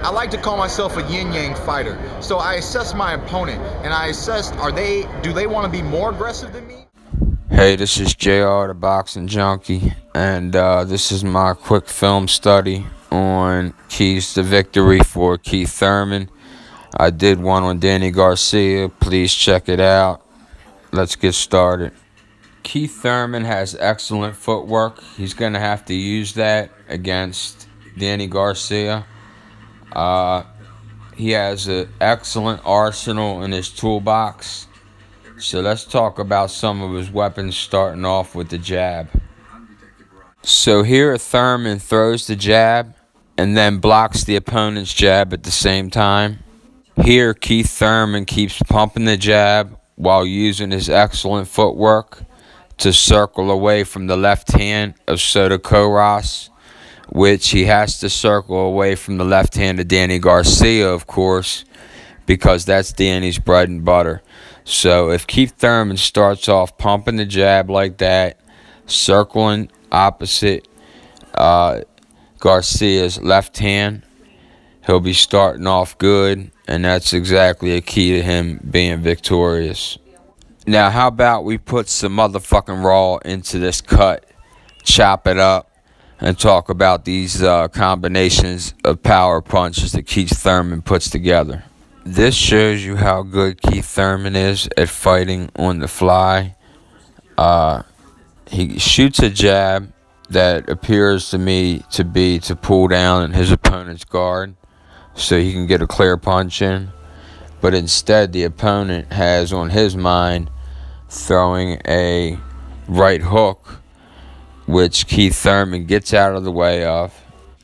I like to call myself a yin-yang fighter. So I assess my opponent, and I assess, do they want to be more aggressive than me? Hey, this is JR, the Boxing Junkie, and this is my quick film study on keys to victory for Keith Thurman. I did one on Danny Garcia. Please check it out. Let's get started. Keith Thurman has excellent footwork. He's going to have to use that against Danny Garcia. He has an excellent arsenal in his toolbox. So let's talk about some of his weapons, starting off with the jab. So here Thurman throws the jab and then blocks the opponent's jab at the same time. Here Keith Thurman keeps pumping the jab while using his excellent footwork to circle away from the left hand of Soto Koras, which he has to circle away from the left hand of Danny Garcia, of course, because that's Danny's bread and butter. So if Keith Thurman starts off pumping the jab like that, circling opposite Garcia's left hand, he'll be starting off good, and that's exactly a key to him being victorious. Now, how about we put some motherfucking raw into this cut, chop it up, and talk about these combinations of power punches that Keith Thurman puts together. This shows you how good Keith Thurman is at fighting on the fly. He shoots a jab that appears to me to be to pull down his opponent's guard so he can get a clear punch in. But instead, the opponent has on his mind throwing a right hook, which Keith Thurman gets out of the way of.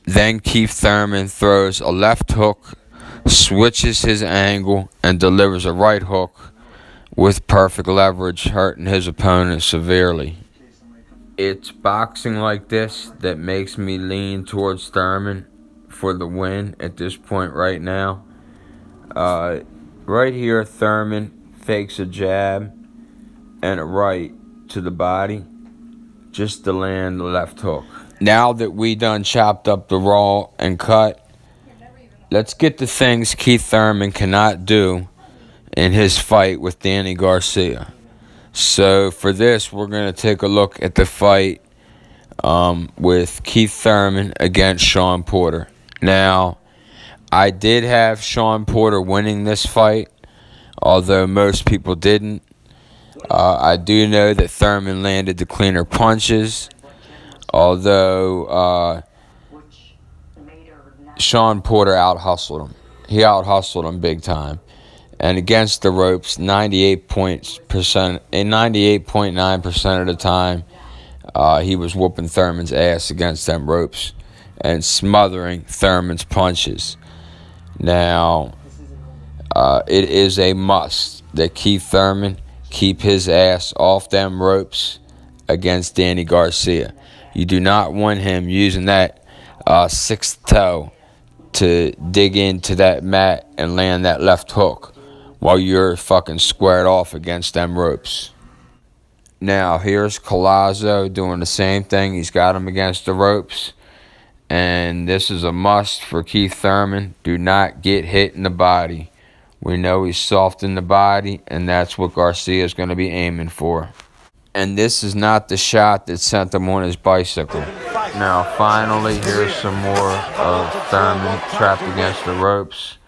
Then Keith Thurman throws a left hook, switches his angle, and delivers a right hook with perfect leverage, hurting his opponent severely. It's boxing like this that makes me lean towards Thurman for the win at this point right now. Right here, Thurman fakes a jab and a right to the body just to land the left hook. Now that we done chopped up the raw and cut, let's get the things Keith Thurman cannot do in his fight with Danny Garcia. So for this, we're going to take a look at the fight with Keith Thurman against Shawn Porter. Now, I did have Shawn Porter winning this fight, although most people didn't. I do know that Thurman landed the cleaner punches, although Shawn Porter out-hustled him. He out-hustled him big time. And against the ropes, 98.9% of the time, he was whooping Thurman's ass against them ropes and smothering Thurman's punches. Now, it is a must that Keith Thurman keep his ass off them ropes against Danny Garcia. You do not want him using that sixth toe to dig into that mat and land that left hook while you're fucking squared off against them ropes. Now, here's Collazo doing the same thing. He's got him against the ropes. And this is a must for Keith Thurman. Do not get hit in the body. We know he's soft in the body, and that's what Garcia is going to be aiming for. And this is not the shot that sent him on his bicycle. Now, finally, here's some more of Thurman trapped against the ropes.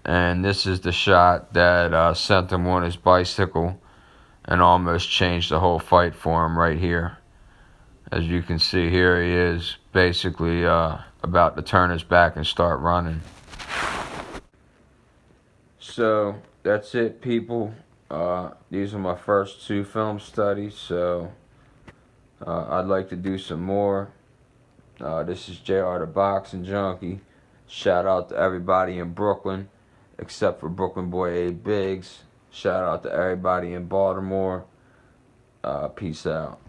And this is the shot that sent him on his bicycle and almost changed the whole fight for him right here. As you can see here, he is basically about to turn his back and start running. So that's it, people. These are my first 2 film studies, so I'd like to do some more. This is JR, the Boxing Junkie. Shout out to everybody in Brooklyn, except for Brooklyn boy A. Biggs. Shout out to everybody in Baltimore. Peace out.